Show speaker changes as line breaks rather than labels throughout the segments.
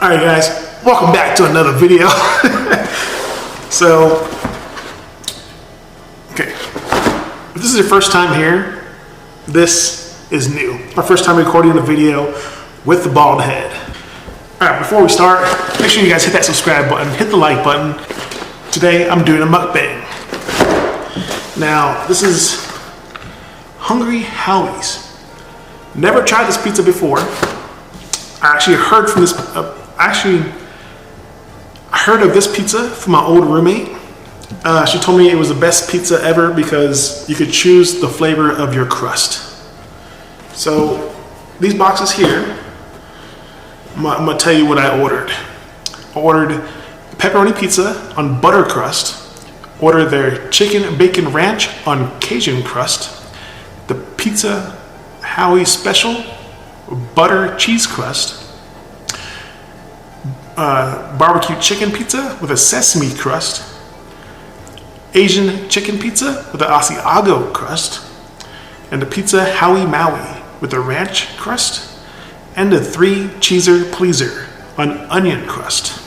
Alright guys, welcome back to another video. So, okay, if this is your first time here, this is new. My first time recording a video with the bald head. Alright, before we start, make sure you guys hit that subscribe button, hit the like button. Today I'm doing a mukbang. Now, this is Hungry Howies. Never tried this pizza before. I actually heard from this. I heard of this pizza from my old roommate. She told me it was the best pizza ever because you could choose the flavor of your crust. So these boxes here, I'm gonna tell you what I ordered. I ordered pepperoni pizza on butter crust. Ordered their chicken bacon ranch on Cajun crust. The Pizza Howie special butter cheese crust. Bbq Chicken Pizza with a sesame crust, Asian chicken pizza with an Asiago crust, and the Pizza Howie Maui with a ranch crust, and a 3-cheeser pleaser on onion crust.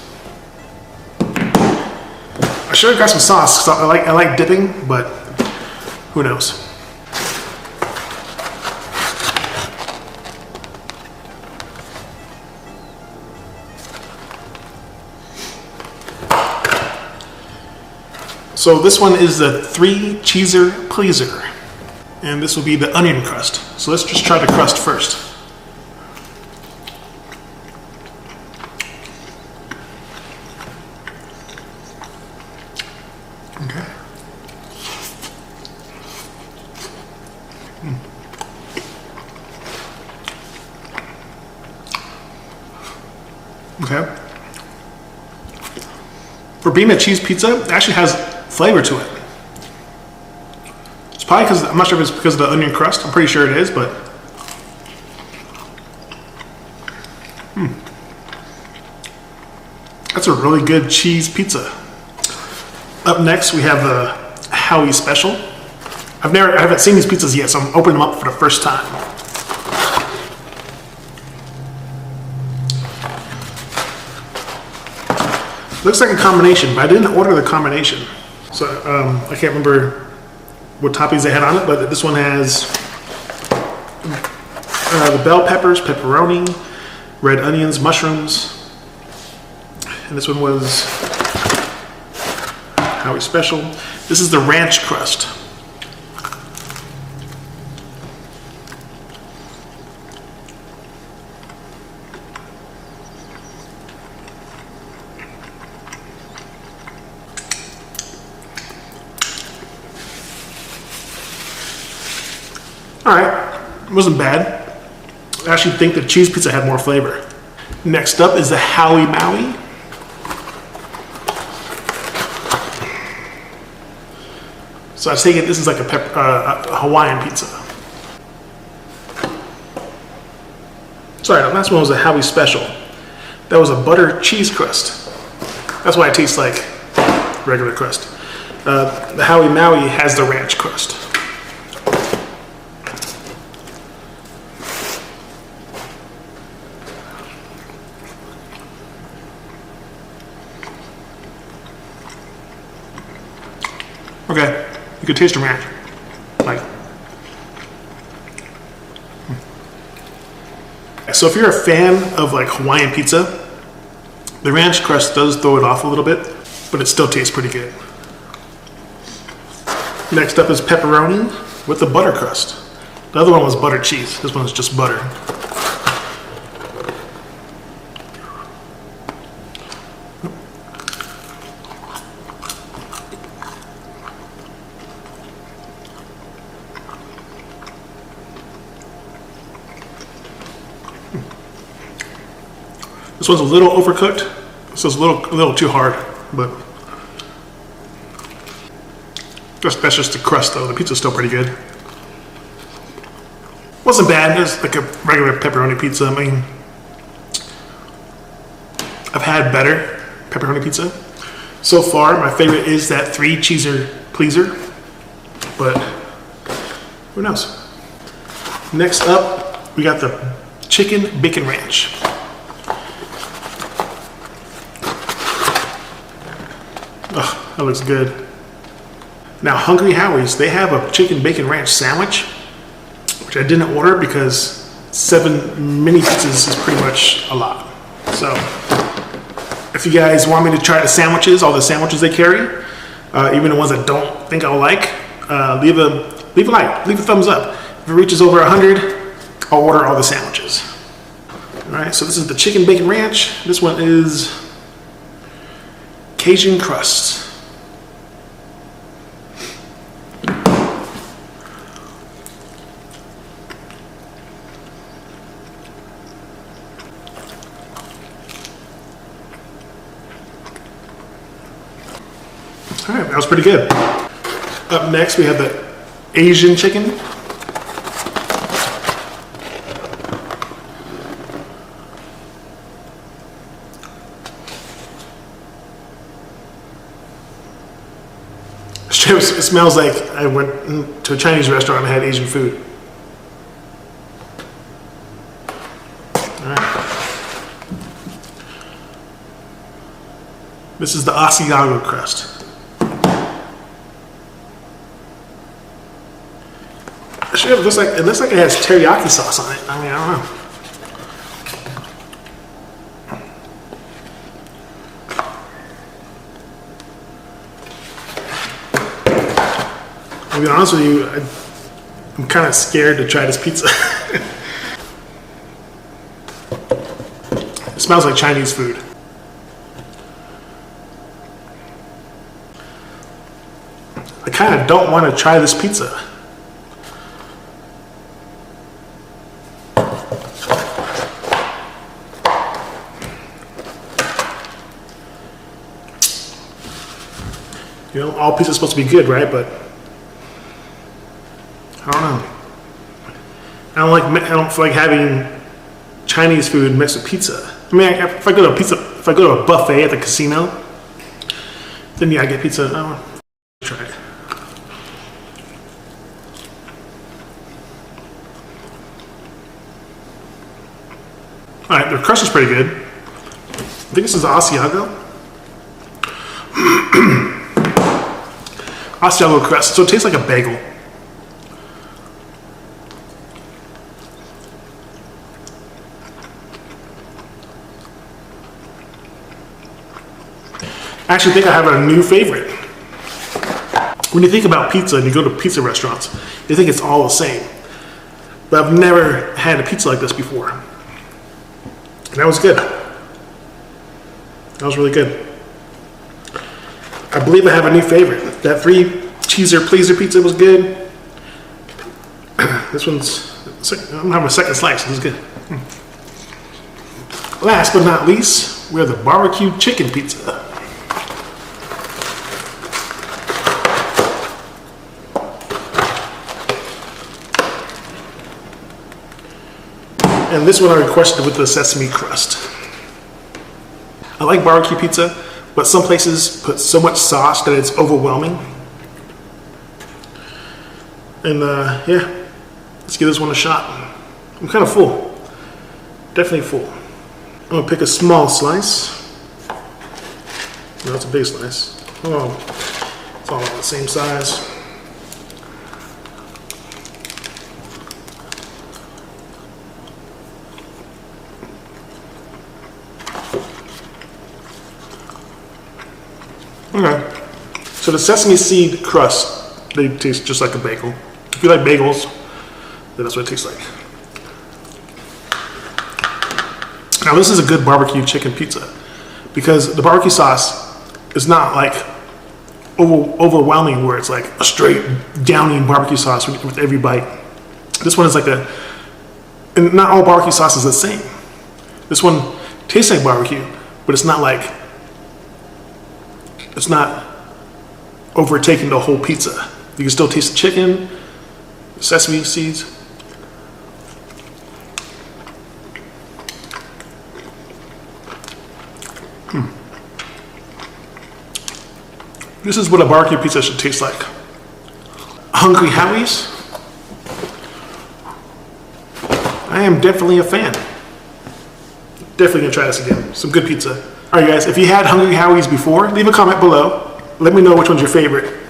I should have got some sauce because I like dipping, but who knows. So this one is the 3-cheeser pleaser, and this will be the onion crust. So let's just try the crust first. Okay. Okay. For being a cheese pizza, it actually has flavor to it. It's probably because, I'm not sure if it's because of the onion crust. I'm pretty sure it is, but that's a really good cheese pizza. Up next, we have the Howie special. I haven't seen these pizzas yet, so I'm opening them up for the first time. Looks like a combination, but I didn't order the combination. So I can't remember what toppings they had on it, but this one has the bell peppers, pepperoni, red onions, mushrooms, and this one was Howie special. This is the ranch crust. Alright, it wasn't bad. I actually think the cheese pizza had more flavor. Next up is the Howie Maui. So I take it this is like a Hawaiian pizza. Sorry, the last one was a Howie special. That was a butter cheese crust. That's why it tastes like regular crust. The Howie Maui has the ranch crust. Okay, you can taste the ranch. So if you're a fan of like Hawaiian pizza, the ranch crust does throw it off a little bit, but it still tastes pretty good. Next up is pepperoni with the butter crust. The other one was butter cheese. This one is just butter. This one's a little overcooked, so it's a little too hard, but that's just the crust though. The pizza's still pretty good. Wasn't bad, it's like a regular pepperoni pizza. I mean, I've had better pepperoni pizza. So far, my favorite is that 3-cheeser pleaser, but who knows? Next up, we got the chicken bacon ranch. That looks good. Now, Hungry Howies, they have a chicken bacon ranch sandwich, which I didn't order because 7 mini pizzas is pretty much a lot. So, if you guys want me to try the sandwiches, all the sandwiches they carry, even the ones I don't think I'll like, leave a like, leave a thumbs up. If it reaches over 100, I'll order all the sandwiches. All right, so this is the chicken bacon ranch. This one is Cajun crust. All right, that was pretty good. Up next, we have the Asian chicken. It smells like I went to a Chinese restaurant and had Asian food. All right. This is the Asiago crust. It looks like it has teriyaki sauce on it. I mean, I don't know. To be honest with you, I'm kind of scared to try this pizza. It smells like Chinese food. I kind of don't want to try this pizza. You know, all pizza is supposed to be good, right? But I don't know. I don't feel like having Chinese food mixed with pizza. I mean, if I go to a buffet at the casino, then yeah, I get pizza. I don't know. Try it. All right, the crust is pretty good. I think this is the Asiago. Asiago crust, so it tastes like a bagel. I actually think I have a new favorite. When you think about pizza and you go to pizza restaurants, you think it's all the same. But I've never had a pizza like this before. And that was good. That was really good. I believe I have a new favorite. That 3-cheeser pleaser pizza was good. This one's, I'm having a second slice. This is good. Last but not least, we have the barbecue chicken pizza. And this one I requested with the sesame crust. I like barbecue pizza, but some places put so much sauce that it's overwhelming. And yeah, let's give this one a shot. I'm kind of full. Definitely full. I'm gonna pick a small slice. No, it's a big slice. Oh, it's all about the same size. Okay, so the sesame seed crust, they taste just like a bagel. If you like bagels, then that's what it tastes like. Now this is a good barbecue chicken pizza because the barbecue sauce is not like overwhelming where it's like a straight downing barbecue sauce with every bite. This one is like and not all barbecue sauce is the same. This one tastes like barbecue, but it's not overtaking the whole pizza. You can still taste the chicken, the sesame seeds. This is what a barbecue pizza should taste like. Hungry Howies. I am definitely a fan. Definitely gonna try this again. Some good pizza. All right, guys, if you had Hungry Howies before, leave a comment below. let me know which one's your favorite.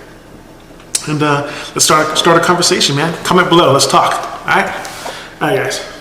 And let's start a conversation, man. Comment below. Let's talk. All right, guys.